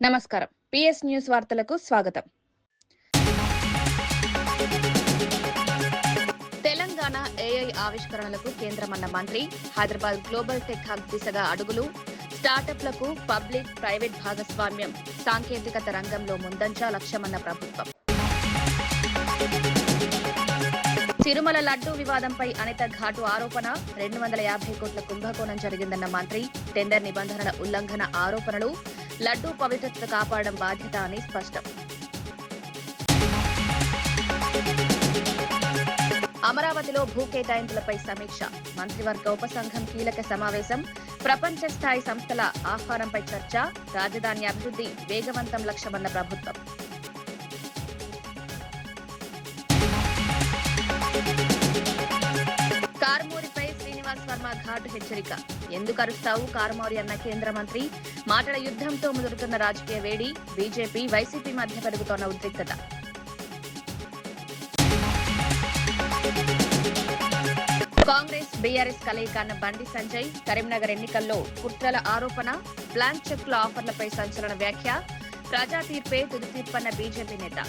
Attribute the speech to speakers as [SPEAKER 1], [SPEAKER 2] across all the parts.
[SPEAKER 1] నమస్కారం. PS news వార్తలకు స్వాగతం. తెలంగాణ ఏఐ ఆవిష్కరణలకు కేంద్రమన్న మంత్రి, హైదరాబాద్ గ్లోబల్ టెక్ హబ్ దిశగా అడుగులు, స్టార్టప్లకు పబ్లిక్ ప్రైవేట్ భాగస్వామ్యం, సాంకేతికత రంగంలో ముందంజ లక్ష్యమన్న ప్రభుత్వం. తిరుమల లడ్డూ వివాదంపై అనిత ఘాటు ఆరోపణ, 250 కోట్ల కుంభకోణం జరిగిందన్న మంత్రి, టెండర్ నిబంధనల ఉల్లంఘన ఆరోపణలు, లడ్డూ పవిత్రత కాపాడడం బాధ్యత అని స్పష్టం. అమరావతిలో భూ కేటాయింపులపై సమీక్ష, మంత్రివర్గ ఉపసంఘం కీలక సమావేశం, ప్రపంచ స్థాయి సంస్థల ఆహ్వానంపై చర్చ, రాజధాని అభివృద్ధి వేగవంతం లక్ష్యమన్న ప్రభుత్వం. కారుమూరిపై శ్రీనివాస్ వర్మ ఘాటు హెచ్చరిక, ఎందుకు అరుస్తావు కారుమూరి అన్న కేంద్ర మంత్రి, మాటల యుద్ధంతో ముదురుతున్న రాజకీయ వేడి, బీజేపీ వైసీపీ మధ్య పెరుగుతోన్న ఉద్రిక్తత. కాంగ్రెస్ బీఆర్ఎస్ కలయిక అన్న బండి సంజయ్, కరీంనగర్ ఎన్నికల్లో కుట్రల ఆరోపణ, బ్లాంక్ చెక్ల ఆఫర్లపై సంచలన వ్యాఖ్య, ప్రజా తీర్పే తుది తీర్పన్న బీజేపీ నేత.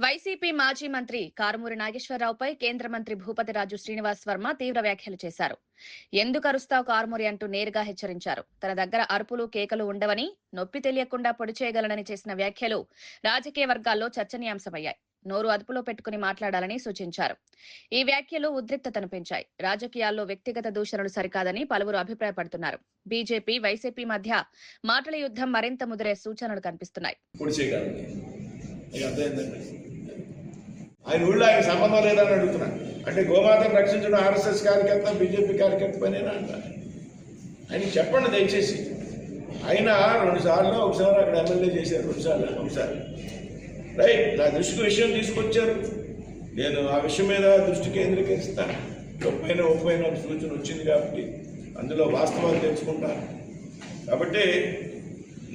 [SPEAKER 1] వైసీపీ మాజీ మంత్రి కారుమూరి నాగేశ్వరరావుపై కేంద్ర మంత్రి భూపతిరాజు శ్రీనివాస్ వర్మ తీవ్ర వ్యాఖ్యలు చేశారు. ఎందుకు అరుస్తావు కారుమూరి అంటూ నేరుగా హెచ్చరించారు. తన దగ్గర అరుపులు కేకలు ఉండవని, నొప్పి తెలియకుండా పొడి చేయగలనని చేసిన వ్యాఖ్యలు రాజకీయ వర్గాల్లో చర్చనీయాంశమయ్యాయి. నోరు అదుపులో పెట్టుకుని మాట్లాడాలని సూచించారు. ఈ వ్యాఖ్యలు ఉద్రిక్తతను పెంచాయి. రాజకీయాల్లో వ్యక్తిగత దూషణలు సరికాదని పలువురు అభిప్రాయపడుతున్నారు. బీజేపీ వైసీపీ మధ్య మాటల యుద్ధం మరింత ముదిరే సూచనలు కనిపిస్తున్నాయి.
[SPEAKER 2] ఆయన ఊళ్ళో ఆయన సంబంధం లేదని అడుగుతున్నాను. అంటే గోమాతను రక్షించడం ఆర్ఎస్ఎస్ కార్యకర్త, బీజేపీ కార్యకర్త పనేనా అంటారు. ఆయన చెప్పండి దయచేసి. ఆయన 2 సార్లు, ఒకసారి అక్కడ ఎమ్మెల్యే చేశారు, 2 సార్లు ఒకసారి రైట్. నా దృష్టికి విషయం తీసుకొచ్చారు, నేను ఆ విషయం మీద దృష్టి కేంద్రీకరిస్తాను. ఒప్పైన సూచన వచ్చింది కాబట్టి అందులో వాస్తవాలు తెలుసుకుంటాను. కాబట్టి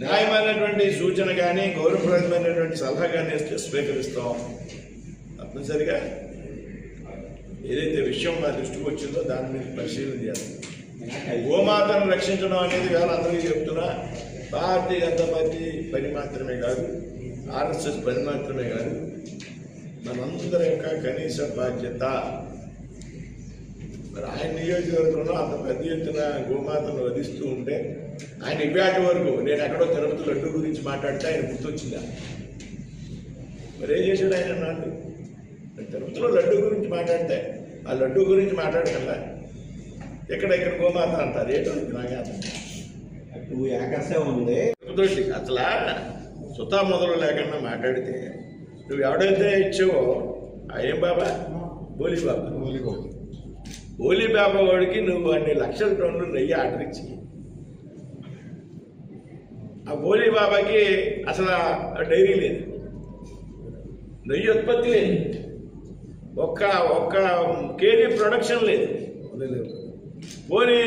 [SPEAKER 2] న్యాయమైనటువంటి సూచన కానీ గౌరవప్రదమైనటువంటి సలహా కానీ ఇస్తే స్వీకరిస్తాం. తప్పనిసరిగా ఏదైతే విషయం నా దృష్టికి వచ్చిందో దాని మీద పరిశీలన చేయాలి. గోమాతను రక్షించడం అనేది వేళ అందరికీ చెప్తున్నా, భారతీయ జనతా పార్టీ పని మాత్రమే కాదు, ఆర్ఎస్ఎస్ పని మాత్రమే కాదు, మనందరి యొక్క కనీస బాధ్యత. మరి ఆయన నియోజకవర్గంలో అంత పెద్ద ఎత్తున గోమాతను వధిస్తూ ఉంటే ఆయన ఇవ్వాటి వరకు నేను ఎక్కడో తిరుపతి లడ్డు గురించి మాట్లాడితే ఆయన గుర్తొచ్చిందా? మరి ఏం చేశాడు ఆయన? నాడు తిరుపతిలో లడ్డు గురించి మాట్లాడితే ఆ లడ్డు గురించి మాట్లాడకల్లా ఎక్కడెక్కడ గోమాత అంటారు. ఏంటో నాకే
[SPEAKER 3] నువ్వు ఏకసే ఉంది
[SPEAKER 2] అసలు సుతా మొదలు లేకుండా మాట్లాడితే నువ్వు ఎవడైతే ఇచ్చావో ఏం బాబా ఓలీ బాబా వాడికి నువ్వు అన్ని లక్షల టన్నులు నెయ్యి ఆర్డర్ ఇచ్చి ఆ ఓలీ బాబాకి అసలు డైరీ లేదు, నెయ్యి ఉత్పత్తి లేదు, ఒక్క కేజీ ప్రొడక్షన్ లేదు. పోనీ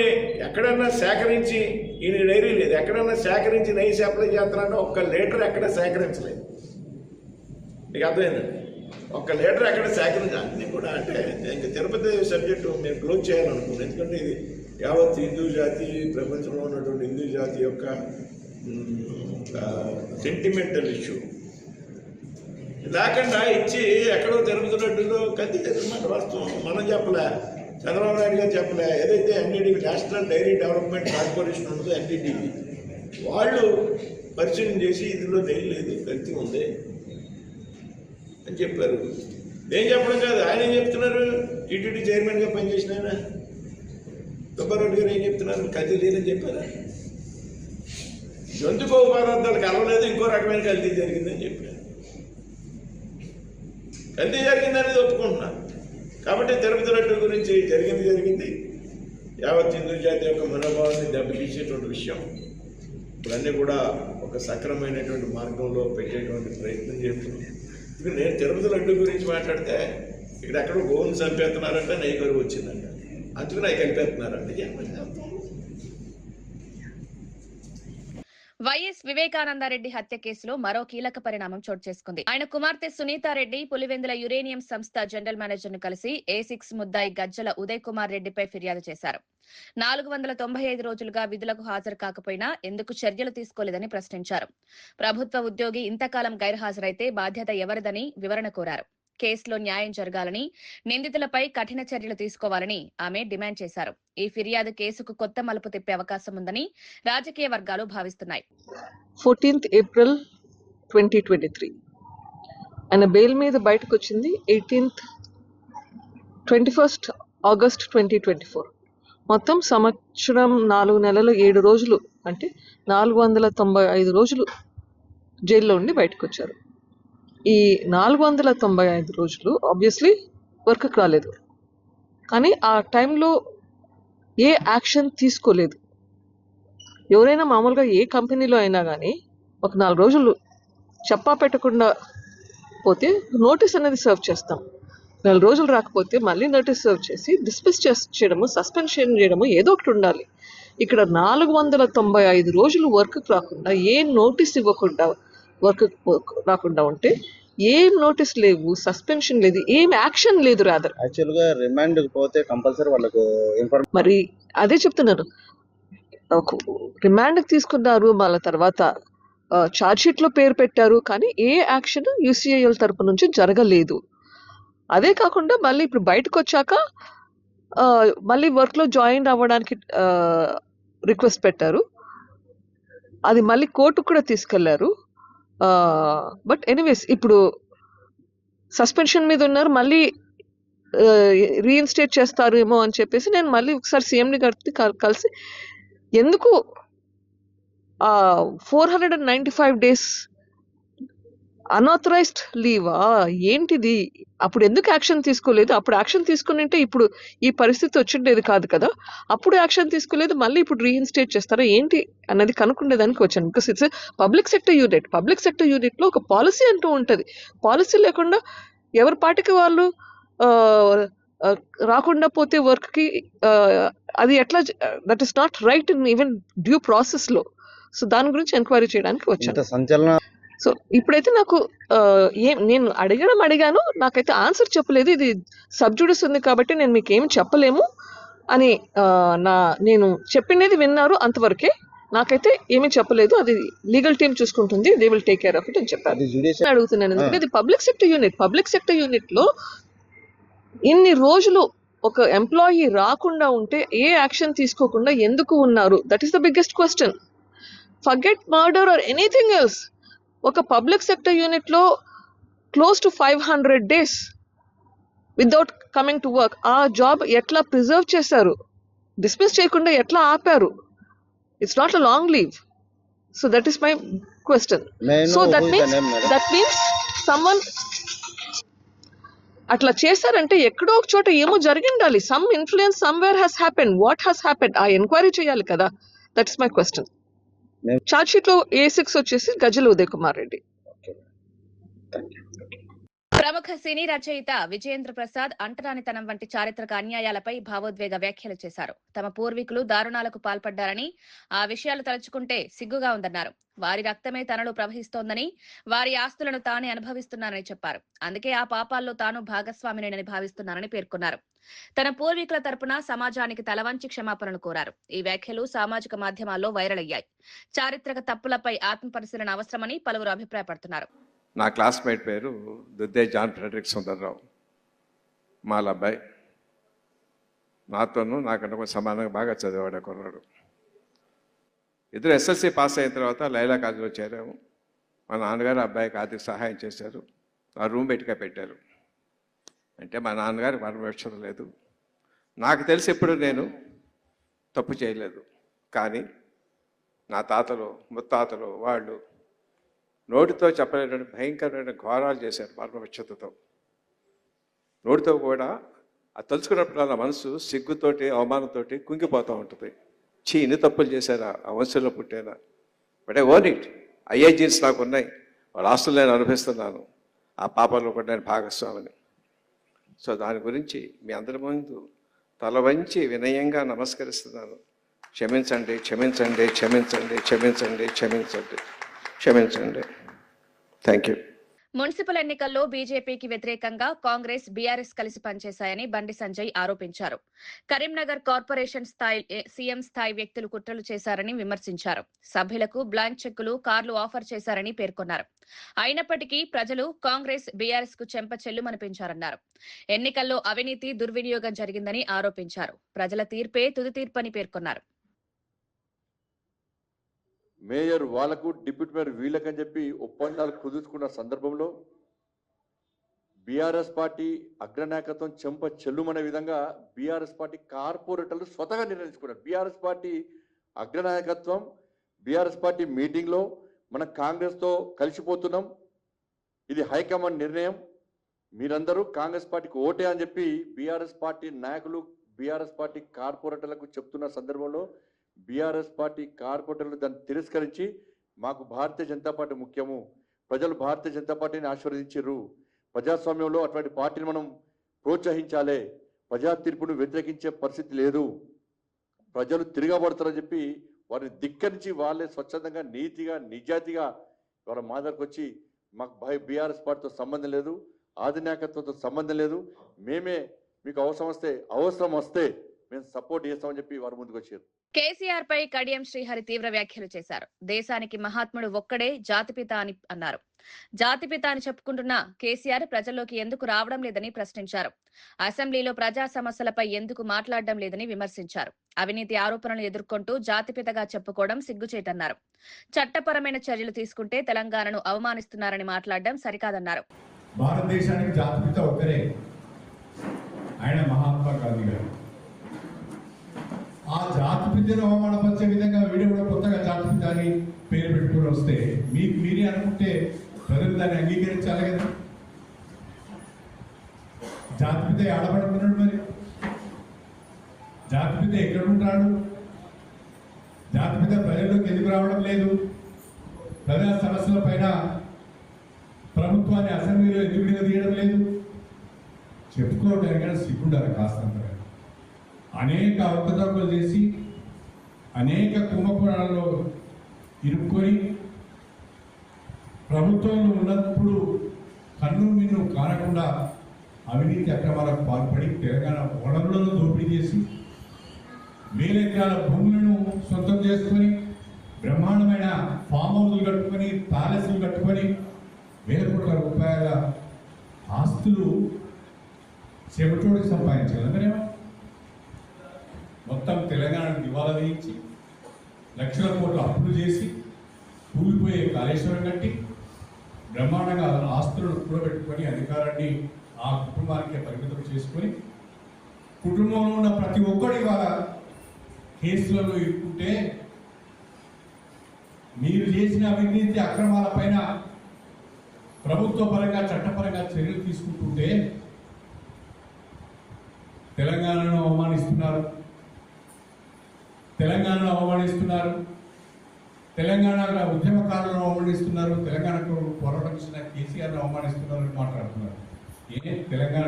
[SPEAKER 2] ఎక్కడన్నా సేకరించి ఈయన డైరీ లేదు, ఎక్కడన్నా సేకరించి నెయ్యి సప్లై చేస్తానంటే 1 లీటర్ ఎక్కడ సేకరించలేదు. మీకు అర్థమైందండి? 1 లీటర్ ఎక్కడ సేకరించాలి. అన్నీ కూడా అంటే ఇంకా తిరుపతి సబ్జెక్టు మేము క్లోజ్ చేయాలనుకున్నాను. ఎందుకంటే ఇది యావత్ హిందూ జాతి, ప్రపంచంలో ఉన్నటువంటి హిందూ జాతి యొక్క సెంటిమెంటల్ ఇష్యూ. లేకుండా ఇచ్చి ఎక్కడో తిరుగుతున్నట్టులో కత్తి తెచ్చుకున్నమాట వాస్తవం. మనం చెప్పలే, చంద్రబాబు నాయుడు గారు చెప్పలే. ఏదైతే NDD national dairy development corporation ఉంటుందో ఎన్డీడీబీ వాళ్ళు పరిశీలన చేసి ఇందులో నెయ్యి లేదు, కత్తి ఉంది అని చెప్పారు. నేను చెప్పడం కాదు, ఆయన ఏం చెప్తున్నారు? టీటీడీ చైర్మన్గా పనిచేసిన ఆయన సుబ్బారెడ్డి గారు ఏం చెప్తున్నారు? కల్తీ లేదని చెప్పారా? జంతుకో పదార్థాలు కలవలేదు, ఇంకో రకమైన కల్తీ జరిగిందని చెప్పారు. కల్తీ జరిగిందనేది ఒప్పుకుంటున్నాను. కాబట్టి తిరుపతి లడ్డు గురించి జరిగింది యావత్ హిందూ జాతి యొక్క మనోభావాన్ని దెబ్బతీసేటువంటి విషయం. ఇవన్నీ కూడా ఒక సక్రమైనటువంటి మార్గంలో పెట్టేటువంటి ప్రయత్నం చేస్తున్నాం. ఇప్పుడు నేను తిరుపతి లడ్డు గురించి మాట్లాడితే ఇక్కడ ఎక్కడో గోవును చంపేస్తున్నారంటే నెయ్యి కరువు వచ్చిందంట, అందుకు నెయ్యి కలిపేస్తున్నారంటే ఏమని అర్థం?
[SPEAKER 1] వైఎస్ వివేకానందరెడ్డి హత్య కేసులో మరో కీలక పరిణామం చోటు చేసుకుంది. ఆయన కుమార్తె సునీతారెడ్డి పులివెందుల యురేనియం సంస్థ జనరల్ మేనేజర్ ను కలిసి A6 ముద్దాయి గజ్జల ఉదయ్ కుమార్ రెడ్డిపై ఫిర్యాదు చేశారు. 495 రోజులుగా విధులకు హాజరు కాకపోయినా ఎందుకు చర్యలు తీసుకోలేదని ప్రశ్నించారు. ప్రభుత్వ ఉద్యోగి ఇంతకాలం గైర్హాజరైతే బాధ్యత ఎవరిదని వివరణ కోరారు. కేసులో న్యాయం జరగాలని, నిందితులపై కఠిన చర్యలు తీసుకోవాలని ఆమె డిమాండ్ చేశారు. ఈ ఫిర్యాదు కేసుకు కొత్త మలుపు తిప్పే అవకాశం ఉందని రాజకీయ వర్గాలు భావిస్తున్నాయి.
[SPEAKER 4] 14th April 2023 ఆయన బెయిల్ మీద బయటకు వచ్చింది 21st August 2024. మొత్తం సంవత్సరం 4 నెలలు 7 రోజులు అంటే 495 రోజులు జైల్లో ఉండి బయటకు వచ్చారు. ఈ 495 రోజులు ఆబ్వియస్లీ వర్క్ రాలేదు, కానీ ఆ టైంలో ఏ యాక్షన్ తీసుకోలేదు. ఎవరైనా మామూలుగా ఏ కంపెనీలో అయినా కానీ ఒక 4 రోజులు చెప్పా పెట్టకుండా పోతే నోటీస్ అనేది సర్వ్ చేస్తాం. 4 రోజులు రాకపోతే మళ్ళీ నోటీస్ సర్వ్ చేసి డిస్మిస్ చేయడము, సస్పెన్షన్ చేయడము ఏదో ఒకటి ఉండాలి. ఇక్కడ 495 రోజులు వర్క్ రాకుండా, ఏ నోటీస్ ఇవ్వకుండా వర్క్ రాకుండా ఉంటే ఏం నోటీస్ లేవు, సస్పెన్షన్ లేదు, ఏం యాక్షన్ లేదు. రాదర్
[SPEAKER 5] యాక్చువల్గా రిమాండ్ పోతే కంపల్సరీ వాళ్ళకు
[SPEAKER 4] మరి అదే చెప్తున్నారు, రిమాండ్ తీసుకున్నారు, మళ్ళీ తర్వాత ఛార్జ్ షీట్ లో పేరు పెట్టారు, కానీ ఏ యాక్షన్ UCIL తరపు నుంచి జరగలేదు. అదే కాకుండా మళ్ళీ ఇప్పుడు బయటకు వచ్చాక మళ్ళీ వర్క్ లో జాయిన్ అవ్వడానికి రిక్వెస్ట్ పెట్టారు. అది మళ్ళీ కోర్టుకు కూడా తీసుకెళ్లారు. బట్ ఎనీవేస్ ఇప్పుడు సస్పెన్షన్ మీద ఉన్నారు, మళ్ళీ రీఇన్స్టేట్ చేస్తారేమో అని చెప్పేసి నేను మళ్ళీ ఒకసారి CMD గారికి కలిసి ఎందుకు 495 days అన్ఆథరైజ్డ్ లీవా ఏంటిది, అప్పుడు ఎందుకు యాక్షన్ తీసుకోలేదు? అప్పుడు యాక్షన్ తీసుకుని ఉంటే ఇప్పుడు ఈ పరిస్థితి వచ్చిండేది కాదు కదా. అప్పుడు యాక్షన్ తీసుకోలేదు, మళ్ళీ ఇప్పుడు రీఇన్స్టేట్ చేస్తారా ఏంటి అన్నది కనుక్కునేదానికి వచ్చాను. Because it's public sector unit. Public sector unit లో ఒక పాలసీ అంటూ ఉంటది. పాలసీ లేకుండా ఎవరి పాటికి వాళ్ళు రాకుండా పోతే వర్క్ కి అది ఎట్లా, that is not right in even due process లో. సో దాని గురించి ఎంక్వైరీ చేయడానికి వచ్చాను.
[SPEAKER 5] సంచలన.
[SPEAKER 4] సో ఇప్పుడైతే నాకు నేను అడిగాను, నాకైతే ఆన్సర్ చెప్పలేదు. ఇది సబ్జుడిస్ ఉంది కాబట్టి నేను మీకు ఏమి చెప్పలేము అని నేను చెప్పిండేది విన్నారు, అంతవరకే. నాకైతే ఏమీ చెప్పలేదు, అది లీగల్ టీమ్ చూసుకుంటుంది, they will take care of it అని చెప్పారు. అడుగుతున్నాను ఎందుకంటే ఇది public sector unit. Public sector unit లో ఇన్ని రోజులు ఒక ఎంప్లాయీ రాకుండా ఉంటే ఏ యాక్షన్ తీసుకోకుండా ఎందుకు ఉన్నారు? That is the biggest question. Forget murder or anything else. ఒక పబ్లిక్ సెక్టర్ యూనిట్ లో close to 500 days without coming to work. ఆ జాబ్ ఎట్లా ప్రిజర్వ్ చేశారు? డిస్మిస్ చేయకుండా ఎట్లా ఆపారు? It's not a long leave. So that is my question. So that means someone అట్లా చేశారంటే ఎక్కడో ఒక చోట ఏమో జరిగిండాలి. Some influence somewhere has happened. What has happened? ఆ ఎంక్వైరీ చేయాలి కదా. That is my question. Charge sheet లో A6 వచ్చేసి గజ్జల ఉదయ్ కుమార్ రెడ్డి.
[SPEAKER 1] ప్రముఖ సినీ రచయిత విజయేంద్ర ప్రసాద్ అంటరానితనం వంటి చారిత్రక అన్యాయాలపై భావోద్వేగ వ్యాఖ్యలు చేశారు. తమ పూర్వీకులు దారుణాలకు పాల్పడ్డారని, ఆ విషయాలు తలుచుకుంటే సిగ్గుగా ఉందన్నారు. వారి రక్తమే తనలో ప్రవహిస్తోందని, వారి ఆస్తులను తానే అనుభవిస్తున్నానని చెప్పారు. అందుకే ఆ పాపాల్లో తాను భాగస్వామినేనని భావిస్తున్నానని పేర్కొన్నారు. తన పూర్వీకుల తరపున సమాజానికి తలవంచి క్షమాపణలు కోరారు. ఈ వ్యాఖ్యలు సామాజిక మాధ్యమాల్లో వైరల్ అయ్యాయి. చారిత్రక తప్పులపై ఆత్మపరిశీలన అవసరమని పలువురు అభిప్రాయపడుతున్నారు.
[SPEAKER 6] నా క్లాస్మేట్ పేరు దుద్దే జాన్ ఫ్రెడరిక్ సుందర్రావు. మాల అబ్బాయి, నాతోనూ నాకన్నా కొంచెం సమానంగా బాగా చదివాడు కుర్రాడు. ఇద్దరు SSC పాస్ అయిన తర్వాత లైలా కాలేజీలో చేరాము. మా నాన్నగారు అబ్బాయికి ఆర్థిక సహాయం చేశారు. ఆ రూమ్ బయటగా పెట్టారు. అంటే మా నాన్నగారు పరమేశ్వరం లేదు. నాకు తెలిసి ఎప్పుడు నేను తప్పు చేయలేదు. కానీ నా తాతలు ముత్తాతలు వాళ్ళు నోటితో చెప్పలేనటువంటి భయంకరమైన ఘోరాలు చేశారు పరమవిచ్చతతో. నోటితో కూడా అది తలుచుకున్నప్పుడు నా మనసు సిగ్గుతోటి అవమానంతో కుంగిపోతూ ఉంటుంది. ఇన్ని తప్పులు చేశారా ఆ వంశంలో పుట్టేనా? But I own it. అయ్యే జీన్స్ నాకు ఉన్నాయి, వాళ్ళ ఆస్తులు నేను అనుభవిస్తున్నాను, ఆ పాపంలో కూడా నేను భాగస్వామిని. సో దాని గురించి మీ అందరి ముందు తల వంచి వినయంగా నమస్కరిస్తున్నాను. క్షమించండి క్షమించండి క్షమించండి క్షమించండి క్షమించండి క్షమించండి. Thank you.
[SPEAKER 1] మున్సిపల్ ఎన్నికల్లో బీజేపీకి వ్యతిరేకంగా కాంగ్రెస్ బీఆర్ఎస్ కలిసి పనిచేశాయని బండి సంజయ్ ఆరోపించారు. కరీంనగర్ కార్పొరేషన్ సీఎం స్థాయి వ్యక్తులు కుట్రలు చేశారని విమర్శించారు. సభ్యులకు బ్లాంక్ చెక్కులు, కార్లు ఆఫర్ చేశారని పేర్కొన్నారు. అయినప్పటికీ ప్రజలు కాంగ్రెస్ బీఆర్ఎస్ కు చెంప చెల్లుమనిపించారన్నారు. ఎన్నికల్లో అవినీతి, దుర్వినియోగం జరిగిందని ఆరోపించారు. ప్రజల తీర్పే తుది తీర్పని పేర్కొన్నారు.
[SPEAKER 7] మేయర్ వాళ్లకు, డిప్యూటీ మేయర్ వీళ్ళకని చెప్పి ఒప్పందాలు కుదుర్చుకున్న సందర్భంలో బీఆర్ఎస్ పార్టీ అగ్రనాయకత్వం చెంప చెల్లుమనే విధంగా బీఆర్ఎస్ పార్టీ కార్పొరేటర్లు స్వతగా నిర్ణయించుకున్నారు. బీఆర్ఎస్ పార్టీ అగ్రనాయకత్వం బీఆర్ఎస్ పార్టీ మీటింగ్లో మనం కాంగ్రెస్తో కలిసిపోతున్నాం, ఇది హైకమాండ్ నిర్ణయం, మీరందరూ కాంగ్రెస్ పార్టీకి ఓటే అని చెప్పి బీఆర్ఎస్ పార్టీ నాయకులు బీఆర్ఎస్ పార్టీ కార్పొరేటర్లకు చెప్తున్న సందర్భంలో బీఆర్ఎస్ పార్టీ కార్పొరేటర్లు దాన్ని తిరస్కరించి మాకు భారతీయ జనతా పార్టీ ముఖ్యము, ప్రజలు భారతీయ జనతా పార్టీని ఆశీర్వదించారు, ప్రజాస్వామ్యంలో అటువంటి పార్టీని మనం ప్రోత్సహించాలి, ప్రజా తీర్పును వ్యతిరేకించే పరిస్థితి లేదు, ప్రజలు తిరగబడతారని చెప్పి వారిని ధిక్కరించి వాళ్ళే స్వచ్ఛందంగా నీతిగా నిజాయితీగా వారి మా దగ్గరకు వచ్చి మాకు బీఆర్ఎస్ పార్టీతో సంబంధం లేదు, ఆధినాయకత్వంతో సంబంధం లేదు, మేమే మీకు అవసరం వస్తే మేము సపోర్ట్ చేస్తామని చెప్పి వారు ముందుకు వచ్చారు.
[SPEAKER 1] కేసీఆర్ పై కడియం శ్రీహరి తీవ్ర వ్యాఖ్యలు చేశారు. దేశానికి మహాత్ముడు ఒక్కడే జాతిపిత అని అన్నారు. జాతిపిత అని చెప్పుకుంటున్న కేసీఆర్ ప్రజల్లోకి ఎందుకు రావడం లేదని ప్రశ్నించారు. అసెంబ్లీలో ప్రజా సమస్యలపై ఎందుకు మాట్లాడడం లేదని విమర్శించారు. అవినీతి ఆరోపణలు ఎదుర్కొంటూ జాతిపితగా చెప్పుకోవడం సిగ్గుచేటన్నారు. చట్టపరమైన చర్యలు తీసుకుంటే తెలంగాణను అవమానిస్తున్నారని మాట్లాడడం సరికాదన్నారు.
[SPEAKER 8] భారతదేశానికి జాతిపిత ఒక్కరే, ఆయన మహాత్మా గాంధీ గారు. ఆ జాతిపితను అవమానపరిచే విధంగా వీడియో కూడా కొత్తగా జాతిపిత అని పేరు పెట్టుకుని వస్తే మీరే అనుకుంటే ప్రజలు దాన్ని అంగీకరించాలి కదా. జాతిపిత ఆడబడుతున్నాడు, మరి జాతిపిత ఎక్కడ ఉంటాడు? జాతిపిత ప్రజల్లోకి ఎందుకు రావడం లేదు? ప్రజా సమస్యల పైన ప్రభుత్వాన్ని అసెంబ్లీలో ఎందుకు నిలదీయడం లేదు? చెప్పుకోవడానికి సిగ్గుండాలి కాస్తంత. అనేక అవకతవకలు చేసి అనేక కుంభకోణాల్లో ఇరుక్కొని ప్రభుత్వంలో ఉన్నప్పుడు కన్ను మిన్ను కానకుండా అవినీతి అక్రమాలకు పాల్పడి తెలంగాణ వనరులను దోపిడీ చేసి వేల ఎకరాల భూములను సొంతం చేసుకొని బ్రహ్మాండమైన ఫామ్ హౌస్లు కట్టుకొని ప్యాలెస్లు కట్టుకొని వేల కోట్ల రూపాయల ఆస్తులు చెమటోడికి సంపాదించాలి. మరేమో మొత్తం తెలంగాణను దివాలా వేయించి లక్షల కోట్ల అప్పులు చేసి కూలిపోయే కాళేశ్వరం కట్టి బ్రహ్మాండంగా ఆస్తులను కూడబెట్టుకొని అధికారాన్ని ఆ కుటుంబానికి పరిమితం చేసుకొని కుటుంబంలో ఉన్న ప్రతి ఒక్కడి వాళ్ళ కేసులలో ఇరుక్కుంటే మీరు చేసిన అవినీతి అక్రమాల పైన ప్రభుత్వ పరంగా చట్టపరంగా చర్యలు తీసుకుంటుంటే తెలంగాణను అవమానిస్తున్నారు, తెలంగాణ ఉద్యమకారులను అవమానిస్తున్నారు, తెలంగాణకు పోరాటం చేసిన కేసీఆర్ను అవమానిస్తున్నారు అని మాట్లాడుతున్నారు. తెలంగాణ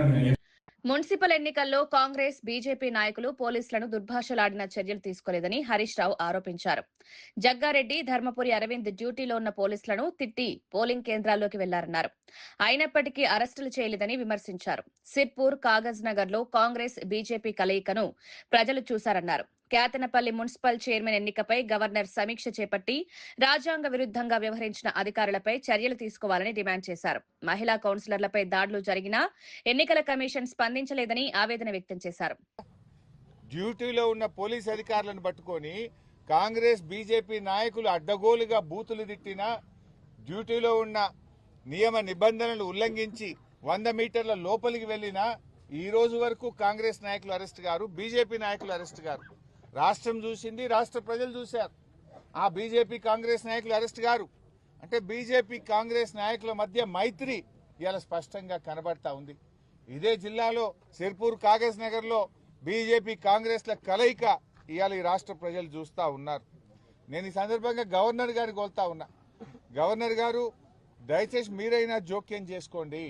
[SPEAKER 1] మున్సిపల్ ఎన్నికల్లో కాంగ్రెస్, బీజేపీ నాయకులు పోలీసులను దుర్భాషలాడిన చర్యలు తీసుకోలేదని హరీష్ రావు ఆరోపించారు. జగ్గారెడ్డి, ధర్మపురి అరవింద్ డ్యూటీలో ఉన్న పోలీసులను తిట్టి పోలింగ్ కేంద్రాల్లోకి వెళ్లారన్నారు. అయినప్పటికీ అరెస్టులు చేయలేదని విమర్శించారు. సిర్పూర్, కాగజ్ నగర్ లో కాంగ్రెస్, బీజేపీ కలయికను ప్రజలు చూశారన్నారు. కేతనపల్లి మున్సిపల్ చైర్మన్ ఎన్నికపై గవర్నర్ సమీక్ష చేపట్టి రాజ్యాంగ విరుద్ధంగా వ్యవహరించిన అధికారులపై చర్యలు తీసుకోవాలని డిమాండ్ చేశారు. మహిళా కౌన్సిలర్లపై దాడులు జరిగినా ఎన్నికల కమిషన్ స్పందించలేదని ఆవేదన వ్యక్తం చేశారు.
[SPEAKER 9] డ్యూటీలో ఉన్న పోలీస్ అధికారులను పట్టుకొని కాంగ్రెస్, బీజేపీ నాయకులు అడ్డగోలుగా బూతులు తిట్టినా, డ్యూటీలో ఉన్న నియమ నిబంధనలు ఉల్లంఘించి 100 మీటర్ల లోపలికి వెళ్లినా ఈ రోజు వరకు కాంగ్రెస్ నాయకులు అరెస్ట్ గారు, బీజేపీ నాయకులు అరెస్ట్ గారు. రాష్ట్రం చూసింది, రాష్ట్ర ప్రజలు చూశారు. ఆ బీజేపీ కాంగ్రెస్ నాయకులు అరెస్ట్ గారు అంటే బీజేపీ కాంగ్రెస్ నాయకుల మధ్య మైత్రి ఇవాళ స్పష్టంగా కనబడతా ఉంది. ఇదే జిల్లాలో సిర్పూర్, కాగజ్ నగర్ లో బీజేపీ కాంగ్రెస్ల కలయిక ఇవాళ ఈ రాష్ట్ర ప్రజలు చూస్తా ఉన్నారు. నేను ఈ సందర్భంగా గవర్నర్ గారిని కోరుతా ఉన్నా, గవర్నర్ గారు దయచేసి మీరైనా జోక్యం చేసుకోండి,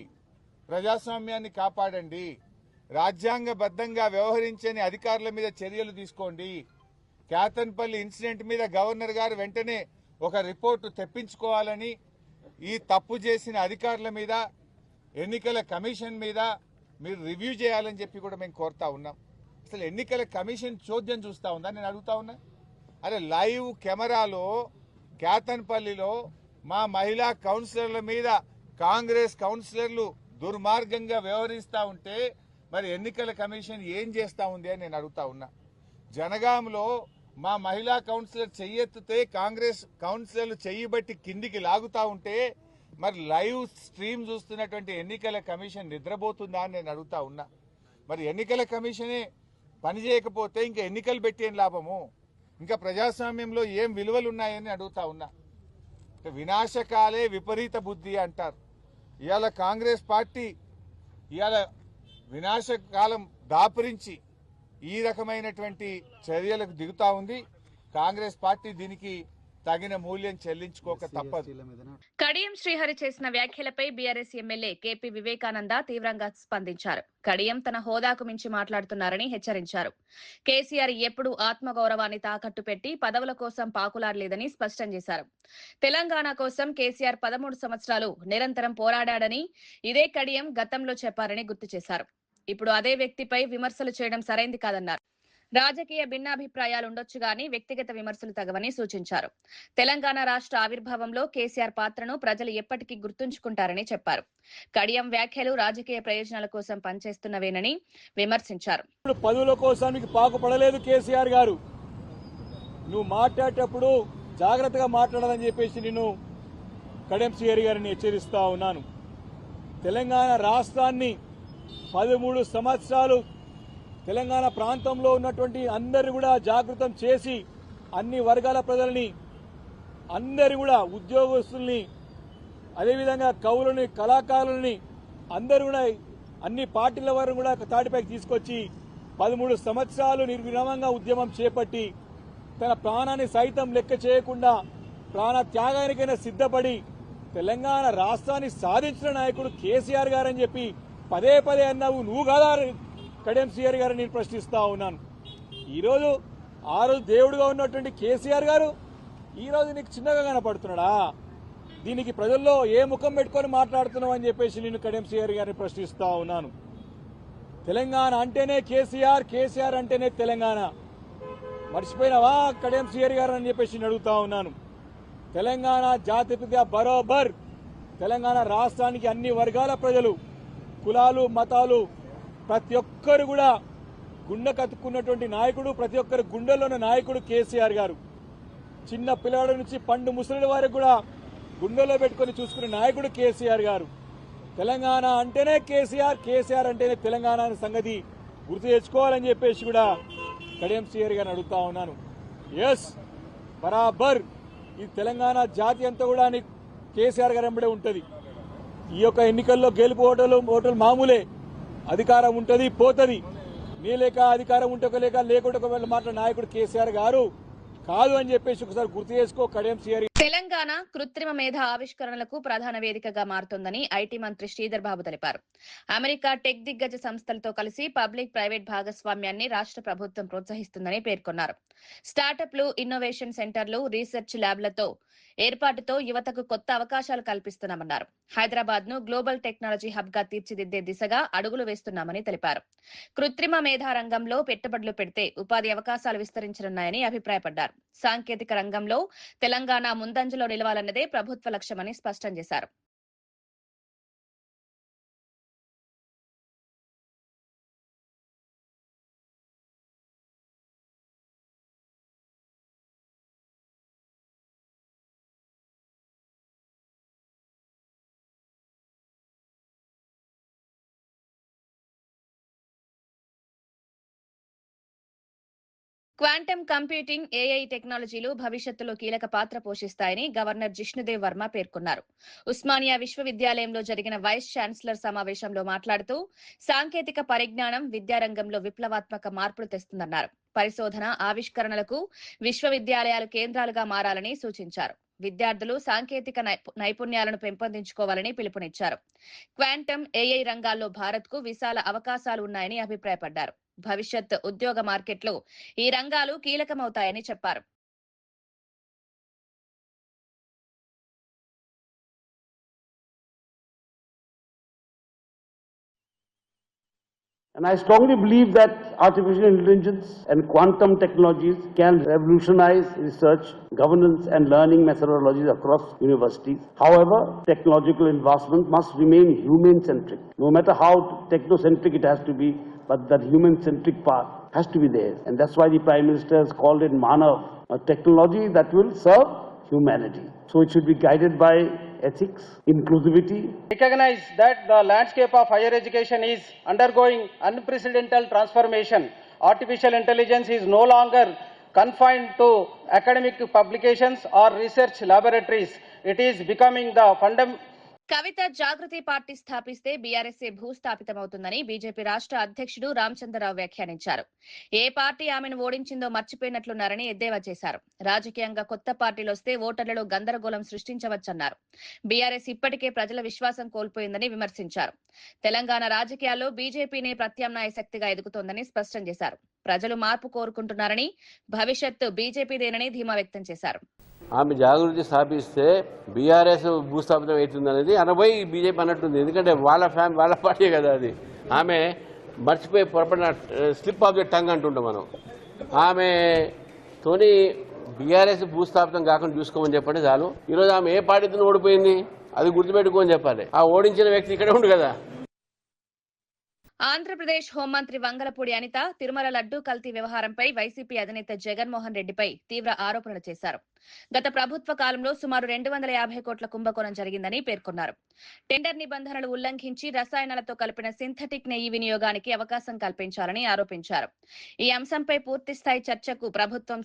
[SPEAKER 9] ప్రజాస్వామ్యాన్ని కాపాడండి, రాజ్యాంగబద్ధంగా వ్యవహరించని అధికారుల మీద చర్యలు తీసుకోండి. క్యాతన్పల్లి ఇన్సిడెంట్ మీద గవర్నర్ గారు వెంటనే ఒక రిపోర్టు తెప్పించుకోవాలని, ఈ తప్పు చేసిన అధికారుల మీద, ఎన్నికల కమిషన్ మీద మీరు రివ్యూ చేయాలని చెప్పి కూడా మేము కోరుతా ఉన్నాం. అసలు ఎన్నికల కమిషన్ చోద్యం చూస్తూ ఉందా నేను అడుగుతా ఉన్నా. అరే లైవ్ కెమెరాలో క్యాతన్పల్లిలో మా మహిళా కౌన్సిలర్ల మీద కాంగ్రెస్ కౌన్సిలర్లు దుర్మార్గంగా వ్యవహరిస్తూ ఉంటే మరి ఎన్నికల కమిషన్ ఏం చేస్తూ ఉంది అని నేను అడుగుతా ఉన్నా. జనగాంలో మా మహిళా కౌన్సిలర్ చెయ్యెత్తితే కాంగ్రెస్ కౌన్సిలర్లు చెయ్యిబట్టి కిందికి లాగుతూ ఉంటే మరి లైవ్ స్ట్రీమ్ చూస్తున్నటువంటి ఎన్నికల కమిషన్ నిద్రపోతుందా అని నేను అడుగుతా ఉన్నా. మరి ఎన్నికల కమిషనే పని చేయకపోతే ఇంకా ఎన్నికలు పెట్టి ఏం లాభము, ఇంకా ప్రజాస్వామ్యంలో ఏం విలువలు ఉన్నాయని అడుగుతా ఉన్నా. వినాశకాలే విపరీత బుద్ధి అంటారు. ఇవాళ కాంగ్రెస్ పార్టీ ఇవాళ వినాశకాలం దాపురించి ఈ రకమైనటువంటి చర్యలకు దిగుతా ఉంది. కాంగ్రెస్ పార్టీ దీనికి తగిన మూల్యం చెల్లించుకోక తప్పదు.
[SPEAKER 1] కడియం శ్రీహరి చేసిన వ్యాఖ్యలపై బీఆర్ఎస్ ఎమ్మెల్యే కేపీ వివేకానంద తీవ్రంగా స్పందించారు. కడియం తన హోదాకు మించి మాట్లాడుతున్నారని హెచ్చరించారు. కేసీఆర్ ఎప్పుడూ ఆత్మగౌరవాన్ని తాకట్టు పెట్టి పదవుల కోసం పాకులాడలేదని స్పష్టం చేశారు. తెలంగాణ కోసం కేసీఆర్ 13 సంవత్సరాలు నిరంతరం పోరాడాడని ఇదే కడియం గతంలో చెప్పారని గుర్తు చేశారు. ఇప్పుడు అదే వ్యక్తిపై విమర్శలు చేయడం సరైంది కాదన్నారు. రాజకీయ భిన్నాభిప్రాయాలు ఉండొచ్చు గానీ వ్యక్తిగత విమర్శలు తగవని సూచించారు. తెలంగాణ రాష్ట్ర ఆవిర్భావంలో కేసీఆర్ పాత్రను ప్రజలు ఎప్పటికీ గుర్తుంచుకుంటారని చెప్పారు. కడియం వ్యాఖ్యలు రాజకీయ ప్రయోజనాల కోసం పనిచేస్తున్నవేనని విమర్శించారు.
[SPEAKER 10] పదవుల కోసానికి పాకుపడలేదు కేసీఆర్ గారు. నువ్వు మాట్లాడేటప్పుడు జాగ్రత్తగా మాట్లాడాలని చెప్పేసి నేను కడియం శ్రీహరి గారిని హెచ్చరిస్తా ఉన్నాను. తెలంగాణ రాష్ట్రాన్ని 13 సంవత్సరాలు తెలంగాణ ప్రాంతంలో ఉన్నటువంటి అందరిని కూడా జాగృతం చేసి అన్ని వర్గాల ప్రజల్ని, అందరి కూడా ఉద్యోగస్తుల్ని, అదేవిధంగా కవులని, కళాకారులని అందరూ కూడా అన్ని పార్టీల వారు కూడా తాటిపైకి తీసుకొచ్చి 13 సంవత్సరాలు నిర్విరామంగా ఉద్యమం చేపట్టి తన ప్రాణాన్ని సైతం లెక్క చేయకుండా ప్రాణ త్యాగానికైనా సిద్ధపడి తెలంగాణ రాష్ట్రాన్ని సాధించిన నాయకుడు కేసీఆర్ గారని చెప్పి పదే పదే అన్నావు. నువ్వు కాదా కడియం శ్రీహరి గారు నేను ప్రశ్నిస్తా ఉన్నాను. ఈరోజు ఆ రోజు దేవుడుగా ఉన్నటువంటి కేసీఆర్ గారు ఈరోజు నీకు చిన్నగా కనపడుతున్నాడా? దీనికి ప్రజల్లో ఏ ముఖం పెట్టుకొని మాట్లాడుతున్నావు అని చెప్పేసి నేను కడియం శ్రీహరి గారిని ప్రశ్నిస్తా ఉన్నాను. తెలంగాణ అంటేనే కేసీఆర్, కేసీఆర్ అంటేనే తెలంగాణ. మర్చిపోయినావా కడియం శ్రీహరి గారు అని చెప్పేసి నేను అడుగుతా ఉన్నాను. తెలంగాణ జాతిపిత బరోబర్ తెలంగాణ రాష్ట్రానికి అన్ని వర్గాల ప్రజలు, కులాలు, మతాలు ప్రతి ఒక్కరు కూడా గుండె కత్తుకున్నటువంటి నాయకుడు, ప్రతి ఒక్కరు గుండెల్లో ఉన్న నాయకుడు కేసీఆర్ గారు. చిన్న పిల్లవాడి నుంచి పండు ముసలి వారికి కూడా గుండెల్లో పెట్టుకుని చూసుకునే నాయకుడు కేసీఆర్ గారు. తెలంగాణ అంటేనే కేసీఆర్, కేసీఆర్ అంటేనే తెలంగాణ అనే సంగతి గుర్తు తెచ్చుకోవాలని చెప్పేసి కూడా కడియం శ్రీహరి గారిని అడుగుతా ఉన్నాను. ఎస్, బరాబర్ ఈ తెలంగాణ జాతి అంతా కూడా కేసీఆర్ గారు వెంబడే ఉంటుంది. ఈ యొక్క ఎన్నికల్లో గెలుపు ఓటలు మామూలే. అధికారం ఉంటుంది, పోతుంది. నీ లేక అధికారం ఉంటే లేక లేకుండా మాట్లాడే నాయకుడు కేసీఆర్ గారు కాదు అని చెప్పేసి ఒకసారి గుర్తు చేసుకో కడియం శ్రీహరి.
[SPEAKER 1] తెలంగాణ కృత్రిమ మేధ ఆవిష్కరణలకు ప్రధాన వేదికగా మారుతోందని ఐటీ మంత్రి శ్రీధర్ బాబు తెలిపారు. అమెరికా టెక్ దిగ్గజ సంస్థలతో కలిసి పబ్లిక్ ప్రైవేట్ భాగస్వామ్యాన్ని రాష్ట్ర ప్రభుత్వం ప్రోత్సహిస్తుందని పేర్కొన్నారు. స్టార్టప్లు, ఇన్నోవేషన్ సెంటర్లు, రీసెర్చ్ ల్యాబ్లతో ఏర్పాటుతో యువతకు కొత్త అవకాశాలు కల్పిస్తున్నామన్నారు. హైదరాబాద్ ను గ్లోబల్ టెక్నాలజీ హబ్ గా తీర్చిదిద్దే దిశగా అడుగులు వేస్తున్నామని తెలిపారు. కృత్రిమ మేధా రంగంలో పెట్టుబడులు పెడితే ఉపాధి అవకాశాలు విస్తరించనున్నాయని అభిప్రాయపడ్డారు. సాంకేతిక రంగంలో తెలంగాణ ముందంజలో నిలవాలన్నదే ప్రభుత్వ లక్ష్యమని స్పష్టం చేశారు. క్వాంటమ్ కంప్యూటింగ్, ఏఐ టెక్నాలజీలు భవిష్యత్తులో కీలక పాత్ర పోషిస్తాయని గవర్నర్ జిష్ణుదేవ్ వర్మ పేర్కొన్నారు. ఉస్మానియా విశ్వవిద్యాలయంలో జరిగిన వైస్ ఛాన్సలర్ సమావేశంలో మాట్లాడుతూ సాంకేతిక పరిజ్ఞానం విద్యారంగంలో విప్లవాత్మక మార్పులు తెస్తుందన్నారు. పరిశోధన, ఆవిష్కరణలకు విశ్వవిద్యాలయాలు కేంద్రాలుగా మారాలని సూచించారు. విద్యార్థులు సాంకేతిక నైపుణ్యాలను పెంపొందించుకోవాలని పిలుపునిచ్చారు. క్వాంటమ్, ఏఐ రంగాల్లో భారత్కు విశాల అవకాశాలు ఉన్నాయని అభిప్రాయపడ్డారు. భవిష్యత్ ఉద్యోగ మార్కెట్లో ఈ రంగాలు కీలకమవుతాయని చెప్పారు.
[SPEAKER 11] And I strongly believe that artificial intelligence and quantum technologies can revolutionize research, governance and learning methodologies across universities. However, technological advancement must remain human-centric. No matter how technocentric it has to be, but that human-centric part has to be there. And that's why the Prime Minister has called it Manav, a technology that will serve humanity. So it should be guided by ethics, inclusivity.
[SPEAKER 12] Recognize that the landscape of higher education is undergoing unprecedented transformation. Artificial intelligence is no longer confined to academic publications or research laboratories. It is becoming the
[SPEAKER 1] Kavitha Jagruthi party స్థాపిస్తే బీఆర్ఎస్ఏ భూస్థాపితమవుతుందని BJP రాష్ట్ర అధ్యక్షుడు రామచంద్రరావు వ్యాఖ్యానించారు. ఏ party ఆమెను ఓడించిందో మర్చిపోయినట్లున్నారని ఎద్దేవా చేశారు. రాజకీయంగా కొత్త పార్టీలు వస్తే ఓటర్లలో గందరగోళం సృష్టించవచ్చన్నారు. బీఆర్ఎస్ ఇప్పటికే ప్రజల విశ్వాసం కోల్పోయిందని విమర్శించారు. తెలంగాణ రాజకీయాల్లో బీజేపీనే ప్రత్యామ్నాయ శక్తిగా ఎదుగుతోందని స్పష్టం చేశారు. ప్రజలు మార్పు కోరుకుంటున్నారని, భవిష్యత్తు బీజేపీదేనని ధీమా వ్యక్తం చేశారు.
[SPEAKER 13] ఆమె జాగృతి స్థాపిస్తే బీఆర్ఎస్ భూస్థాపితం అవుతుందనేది అనబోయి బీజేపీ అన్నట్టుంది. ఎందుకంటే వాళ్ళ పార్టీ కదా అది. ఆమె మర్చిపోయి పొరపడిన స్లిప్ ఆఫ్ ది టంగ్ అంటుంటాం మనం. ఆమెతోని బీఆర్ఎస్ భూస్థాపితం కాకుండా చూసుకోమని చెప్పండి చాలు. ఈరోజు ఆమె ఏ పార్టీతో ఓడిపోయింది అది గుర్తుపెట్టుకోమని చెప్పాలి. ఆ ఓడించిన వ్యక్తి ఇక్కడే ఉండు కదా.
[SPEAKER 1] ఆంధ్రప్రదేశ్ హోంమంత్రి వంగలపూడి అనిత తిరుమల లడ్డూ కల్తీ వ్యవహారంపై వైసీపీ అధినేత జగన్మోహన్ రెడ్డిపై తీవ్ర ఆరోపణలు చేశారు. గత ప్రభుత్వ కాలంలో సుమారు 250 కోట్ల కుంభకోణం జరిగిందని పేర్కొన్నారు. టెండర్ నిబంధనలు ఉల్లంఘించి రసాయనాలతో కలిపిన సింథటిక్ నెయ్యి వినియోగానికి అవకాశం కల్పించాలని ఆరోపించారు. ఈ అంశంపై పూర్తిస్థాయి చర్చకు ప్రభుత్వం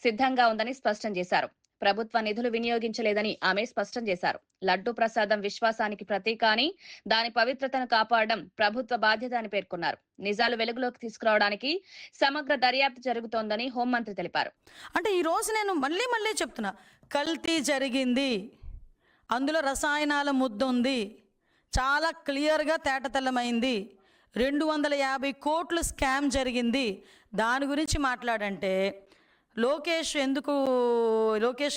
[SPEAKER 1] సిద్ధంగా ఉందని స్పష్టం చేశారు. ప్రభుత్వ నిధులు వినియోగించలేదని ఆమె స్పష్టం చేశారు. లడ్డూ ప్రసాదం విశ్వాసానికి ప్రతీక అని, దాని పవిత్రతను కాపాడడం ప్రభుత్వ బాధ్యత అని పేర్కొన్నారు. నిజాలు వెలుగులోకి తీసుకురావడానికి సమగ్ర దర్యాప్తు జరుగుతోందని హోంమంత్రి తెలిపారు.
[SPEAKER 14] అంటే ఈ రోజు నేను మళ్ళీ చెప్తున్నా, కల్తీ జరిగింది, అందులో రసాయనాల ముద్ద ఉంది, చాలా క్లియర్గా తేటతెల్లమైంది. 250 కోట్లు స్కామ్ జరిగింది. దాని గురించి మాట్లాడంటే లోకేష్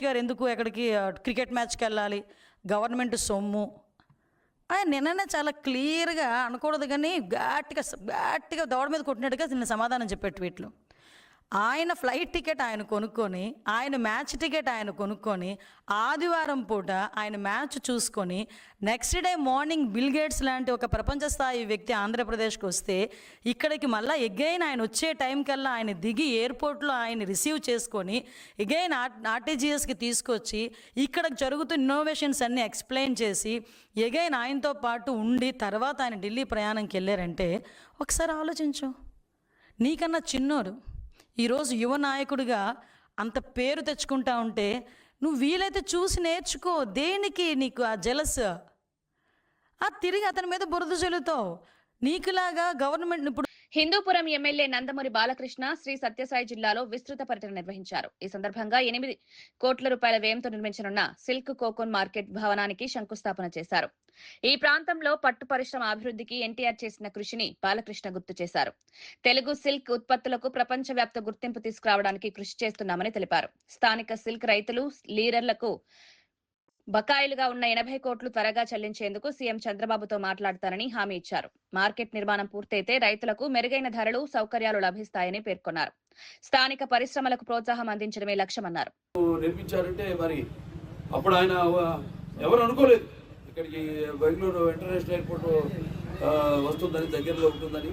[SPEAKER 14] గారు ఎందుకు ఎక్కడికి క్రికెట్ మ్యాచ్కి వెళ్ళాలి, గవర్నమెంట్ సొమ్ము. ఆయన నిన్ననే చాలా క్లియర్గా అనకూడదు కానీ గట్టిగా దవడ మీద కొట్టినట్టుగా నిన్న సమాధానం చెప్పే ట్వీట్లు. ఆయన ఫ్లైట్ టికెట్ ఆయన కొనుక్కొని, ఆయన మ్యాచ్ టికెట్ ఆయన కొనుక్కొని, ఆదివారం పూట ఆయన మ్యాచ్ చూసుకొని, next day morning bill gates లాంటి ఒక ప్రపంచ స్థాయి వ్యక్తి ఆంధ్రప్రదేశ్కి వస్తే ఇక్కడికి మళ్ళీ ఎగైన్ ఆయన వచ్చే టైం కల్లా ఆయన దిగి ఎయిర్పోర్ట్లో ఆయన రిసీవ్ చేసుకొని ఎగైన్ ఆర్టీజీఎస్కి తీసుకొచ్చి ఇక్కడ జరుగుతున్న ఇన్నోవేషన్స్ అన్నీ ఎక్స్ప్లెయిన్ చేసి ఎగైన్ ఆయనతో పాటు ఉండి తర్వాత ఆయన ఢిల్లీ ప్రయాణంకి వెళ్ళారంటే ఒకసారి ఆలోచించు. నీకన్నా చిన్నోడు ఈరోజు యువ నాయకుడిగా అంత పేరు తెచ్చుకుంటా ఉంటే నువ్వు వీలైతే చూసి నేర్చుకో. దేనికి నీకు ఆ జలస్? తిరిగి అతని మీద బురద చల్లుతావు. నీకులాగా గవర్నమెంట్ ఇప్పుడు
[SPEAKER 1] హిందూపురం ఎమ్మెల్యే నందమూరి బాలకృష్ణ శ్రీ సత్యసాయి జిల్లాలో విస్తృత పర్యటన నిర్వహించారు. ఈ సందర్భంగా 8 కోట్ల రూపాయల వ్యయంతో నిర్మించనున్న సిల్క్ కోకోన్ మార్కెట్ భవనానికి శంకుస్థాపన చేశారు. ఈ ప్రాంతంలో పట్టు పరిశ్రమ అభివృద్ధికి ఎన్టీఆర్ చేసిన కృషిని బాలకృష్ణ గుర్తు చేశారు. తెలుగు సిల్క్ ఉత్పత్తులకు ప్రపంచవ్యాప్త గుర్తింపు తీసుకురావడానికి కృషి చేస్తున్నామని తెలిపారు. స్థానిక సిల్క్ రైతులు, లీడర్లకు బకాయిలుగా ఉన్న 80 కోట్లు త్వరగా చెల్లించేందుకు సీఎం చంద్రబాబుతో మాట్లాడతారని హామీ ఇచ్చారు. మార్కెట్ నిర్మాణం పూర్తయితే రైతులకు మెరుగైన ధరలు, సౌకర్యాలు లభిస్తాయని పేర్కొన్నారు. స్థానిక పరిశ్రమలకు ప్రోత్సాహం అందించడమే లక్ష్యమన్నారు.
[SPEAKER 15] నిర్మించారంటే మరి అప్పుడు ఆయన ఎవరు అనుకోలేదు ఇక్కడికి బెంగళూరు ఇంటర్నేషనల్ ఎయిర్పోర్ట్ వస్తుందని, దగ్గరలో ఉంటుందని.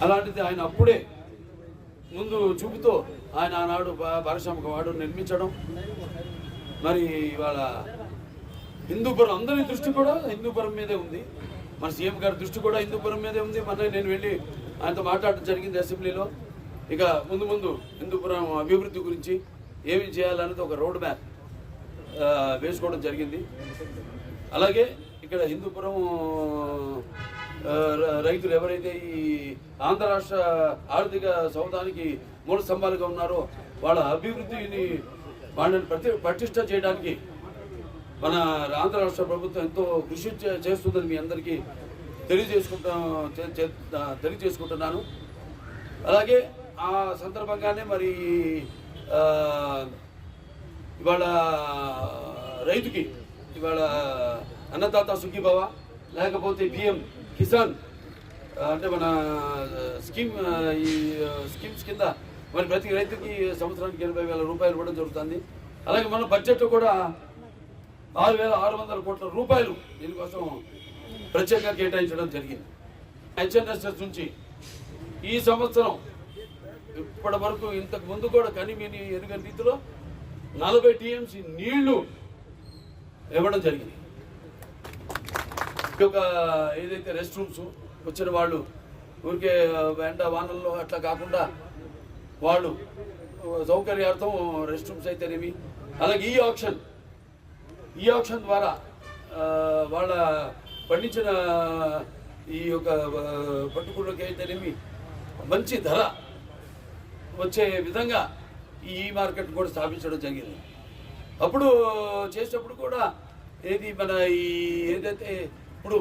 [SPEAKER 15] అలాంటిది ఆయన అప్పుడే ముందు చూపుతో ఆయన ఆనాడు పారిశ్రామికవాడు నిర్మించడం. మరి ఇవాళ హిందూపురం అందరి దృష్టి కూడా హిందూపురం మీదే ఉంది. మన సీఎం గారి దృష్టి కూడా హిందూపురం మీదే ఉంది. మన నేను వెళ్ళి ఆయనతో మాట్లాడడం జరిగింది అసెంబ్లీలో. ఇక ముందు హిందూపురం అభివృద్ధి గురించి ఏమి చేయాలనేది ఒక రోడ్ మ్యాప్ వేసుకోవడం జరిగింది. అలాగే ఇక్కడ హిందూపురం రైతులు ఎవరైతే ఈ ఆంధ్ర రాష్ట్ర ఆర్థిక సౌధానికి మూల స్తంభాలుగా ఉన్నారో వాళ్ళ అభివృద్ధిని వాళ్ళని పటిష్ట చేయడానికి మన ఆంధ్ర రాష్ట్ర ప్రభుత్వం ఎంతో కృషి చేస్తుందని మీ అందరికీ తెలియజేసుకుంటున్నాను. అలాగే ఆ సందర్భంగానే మరి ఇవాళ రైతుకి ఇవాళ అన్నదాత సుఖీభవ లేకపోతే పిఎం కిసాన్ అంటే మన ఈ స్కీమ్స్ కింద మరి ప్రతి రైతుకి సంవత్సరానికి 80,000 రూపాయలు ఇవ్వడం జరుగుతుంది. అలాగే మన బడ్జెట్ కూడా 6,600 కోట్ల రూపాయలు దీనికోసం ప్రత్యేకంగా కేటాయించడం జరిగింది. హెచ్ఎన్ఎస్ఎస్ నుంచి ఈ సంవత్సరం ఇప్పటి వరకు ఇంతకు ముందు కూడా కనివిని ఎరుగని రీతిలో 40 టీఎంసీ నీళ్లు ఇవ్వడం జరిగింది. ఒక ఏదైతే రెస్ట్ రూమ్స్ వచ్చిన వాళ్ళు ఊరికే ఎండ వానల్లో అట్లా కాకుండా వాళ్ళు సౌకర్యార్థం రెస్ట్ రూమ్స్ అయితేనేమి, అలాగే ఈ ఆప్షన్ ద్వారా వాళ్ళ పండించిన ఈ యొక్క పట్టుకుళ్ళకి అయితేనేమి మంచి ధర వచ్చే విధంగా ఈ మార్కెట్ కూడా స్థాపించడం జరిగింది. అప్పుడు చేసేటప్పుడు కూడా మన ఈ ఏదైతే ఇప్పుడు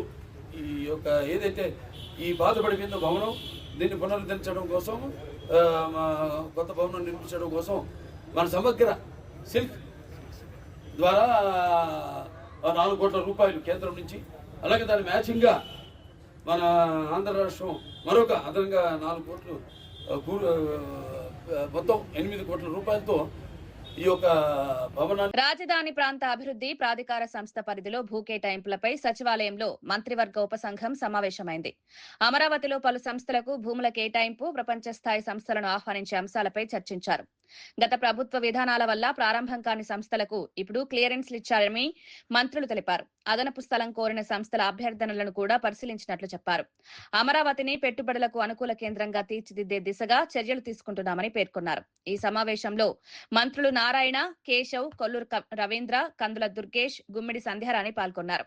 [SPEAKER 15] ఈ యొక్క ఏదైతే ఈ బాధపడిపోయిందో భవనం దీన్ని పునరుద్ధరించడం కోసం కొత్త భవనం నిర్మించడం కోసం మన సమగ్ర సిల్క్ ద్వారా 4 కోట్ల రూపాయలు కేంద్రం నుంచి, అలాగే దాని మ్యాచింగ్గా మన ఆంధ్ర రాష్ట్రం మరొక అదనంగా 4 కోట్లు మొత్తం 8 కోట్ల రూపాయలతో ఈ యొక్క భవనాన్ని.
[SPEAKER 1] రాజధాని ప్రాంత అభివృద్ధి ప్రాధికార సంస్థ పరిధిలో భూ కేటాయింపులపై సచివాలయంలో మంత్రివర్గ ఉపసంఘం సమావేశమైంది. అమరావతిలో పలు సంస్థలకు భూముల కేటాయింపు, ప్రపంచ స్థాయి సంస్థలను ఆహ్వానించే అంశాలపై చర్చించారు. గత ప్రభుత్వ విధానాల వల్ల ప్రారంభం కాని సంస్థలకు ఇప్పుడు క్లియరెన్స్లు ఇచ్చారని మంత్రులు తెలిపారు. అదనపు స్థలం కోరిన సంస్థల అభ్యర్థనలను కూడా పరిశీలించినట్లు చెప్పారు. అమరావతిని పెట్టుబడులకు అనుకూల కేంద్రంగా తీర్చిదిద్దే దిశగా చర్యలు తీసుకుంటున్నామని పేర్కొన్నారు. ఈ సమావేశంలో మంత్రులు నారాయణ, కేశవ్, కొల్లూరు రవీంద్ర, కందుల దుర్గేష్, గుమ్మిడి సంధ్యారాణి పాల్గొన్నారు.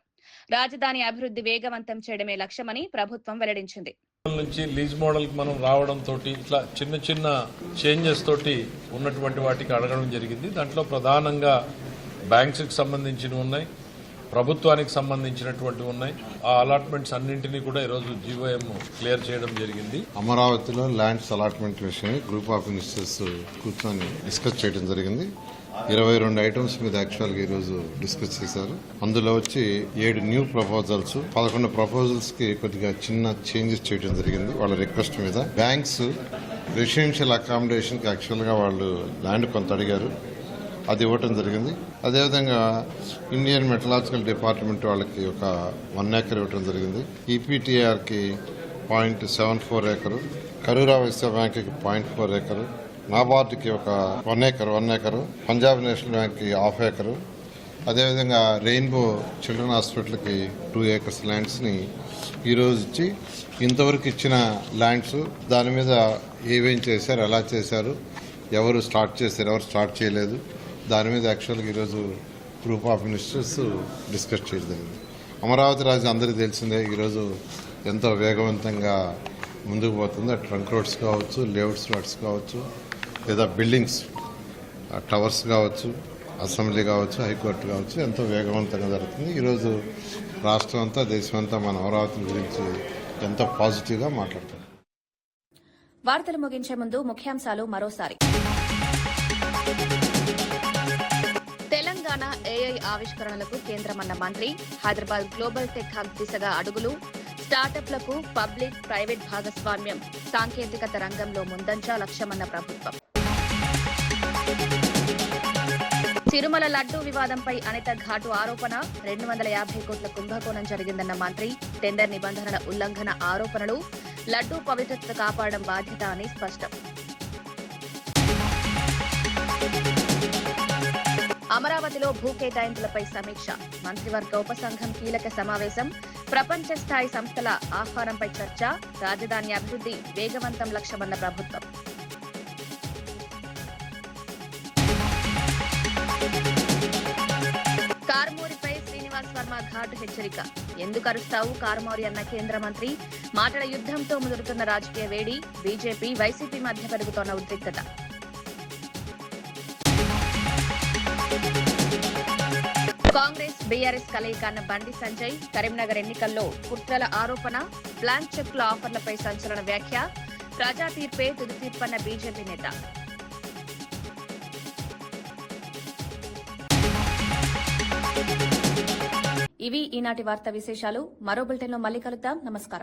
[SPEAKER 1] రాజధాని అభివృద్ధి వేగవంతం చేయడమే లక్ష్యమని ప్రభుత్వం వెల్లడించింది.
[SPEAKER 16] నుంచి లీజ్ మోడల్ కి మనం రావడం తోటి ఇట్లా చిన్న చిన్న చేంజెస్ తోటి ఉన్నటువంటి వాటికి అడగడం జరిగింది. దాంట్లో ప్రధానంగా బ్యాంక్స్ కి సంబంధించినవి ఉన్నాయి, ప్రభుత్వానికి సంబంధించినటువంటి ఉన్నాయి. ఆ అలాట్మెంట్స్ అన్నింటినీ కూడా ఈరోజు జీవోఎం క్లియర్ చేయడం జరిగింది.
[SPEAKER 17] అమరావతిలో ల్యాండ్స్ అలాట్మెంట్ విషయం గ్రూప్ ఆఫ్ మినిస్టర్స్ కూర్చొని డిస్కస్ చేయడం జరిగింది. 22 ఐటమ్స్ మీద యాక్చువల్గా ఈరోజు డిస్కస్ చేశారు. అందులో వచ్చి 7 న్యూ ప్రపోజల్స్, 11 ప్రపోజల్స్ కి కొద్దిగా చిన్న చేంజెస్ చేయడం జరిగింది వాళ్ళ రిక్వెస్ట్ మీద. బ్యాంక్స్ రెసిడెన్షియల్ అకామిడేషన్ కి యాక్చువల్ గా వాళ్ళు ల్యాండ్ కొంత అడిగారు, అది ఇవ్వటం జరిగింది. అదేవిధంగా ఇండియన్ మెటలాజికల్ డిపార్ట్మెంట్ వాళ్ళకి ఒక 1 acre ఇవ్వటం జరిగింది. ఈపీటీఆర్ కి 0.74 acre, కరూరా వైశ్య బ్యాంక్ కి 0.4 acre, నాబార్డ్కి ఒక 1 acre, పంజాబ్ నేషనల్ బ్యాంక్ కి 1/2 acre, అదేవిధంగా రెయిన్బో చిల్డ్రన్ హాస్పిటల్కి 2 acres ల్యాండ్స్ ని ఈరోజు ఇచ్చి, ఇంతవరకు ఇచ్చిన ల్యాండ్స్ దాని మీద ఏమేం చేశారు, ఎలా చేశారు, ఎవరు స్టార్ట్ చేశారు, ఎవరు స్టార్ట్ చేయలేదు, దాని మీద యాక్చువల్గా ఈరోజు గ్రూప్ ఆఫ్ మినిస్టర్స్ డిస్కస్ చేయడం జరిగింది. అమరావతి రాజధాని అందరికీ తెలిసిందే ఈరోజు ఎంతో వేగవంతంగా ముందుకు పోతుంది. ట్రంక్ రోడ్స్ కావచ్చు, లేఅవుట్స్ రోడ్స్ కావచ్చు, లేదా బిల్డింగ్స్ టవర్స్ కావచ్చు, అసెంబ్లీ కావచ్చు, హైకోర్టు కావచ్చు, ఎంతో వేగవంతంగా జరుగుతుంది. ఈరోజు రాష్ట్రం అంతా, దేశం అంతా మన అమరావతి గురించి ఎంతో పాజిటివ్గా మాట్లాడుతుంది.
[SPEAKER 1] వార్తలు ముగించే ముందు ముఖ్యాంశాలు మరోసారి. తెలంగాణ ఏఐ ఆవిష్కరణలకు కేంద్రమన్న మంత్రి, హైదరాబాద్ గ్లోబల్ టెక్ హబ్ దిశగా అడుగులు, స్టార్టప్లకు పబ్లిక్ ప్రైవేట్ భాగస్వామ్యం, సాంకేతికత రంగంలో ముందంజ లక్ష్యమన్న ప్రభుత్వం. తిరుమల లడ్డూ వివాదంపై అనిత ఘాటు ఆరోపణ, 250 కోట్ల కుంభకోణం జరిగిందన్న మంత్రి, టెండర్ నిబంధనల ఉల్లంఘన ఆరోపణలు, లడ్డూ పవిత్రత కాపాడడం బాధ్యత అని స్పష్టం. అమరావతిలో భూ కేటాయింపులపై సమీక్ష, మంత్రివర్గ ఉపసంఘం కీలక సమావేశం, ప్రపంచ స్థాయి సంస్థల ఆహ్వానంపై చర్చ, రాజధాని అభివృద్ధి వేగవంతం లక్ష్యమన్న ప్రభుత్వం. కారుమూరిపై శ్రీనివాస్ వర్మ ఘాటు హెచ్చరిక, ఎందుకు అరుస్తావు కారుమూరి అన్న కేంద్ర మంత్రి, మాటల యుద్ధంతో ముదురుతున్న రాజకీయ వేడి, బీజేపీ వైసీపీ మధ్య పెరుగుతోన్న ఉద్రిక్తత. కాంగ్రెస్ బీఆర్ఎస్ కలయిక అన్న బండి సంజయ్, కరీంనగర్ ఎన్నికల్లో కుట్రల ఆరోపణ, బ్లాంక్ చెక్ల ఆఫర్లపై సంచలన వ్యాఖ్య, ప్రజా తీర్పే తుది తీర్పన్న బీజేపీ నేత. ఇవి ఈనాటి వార్తా విశేషాలు. మరో బులెటిన్లో మళ్ళీ కలుద్దాం. నమస్కారం.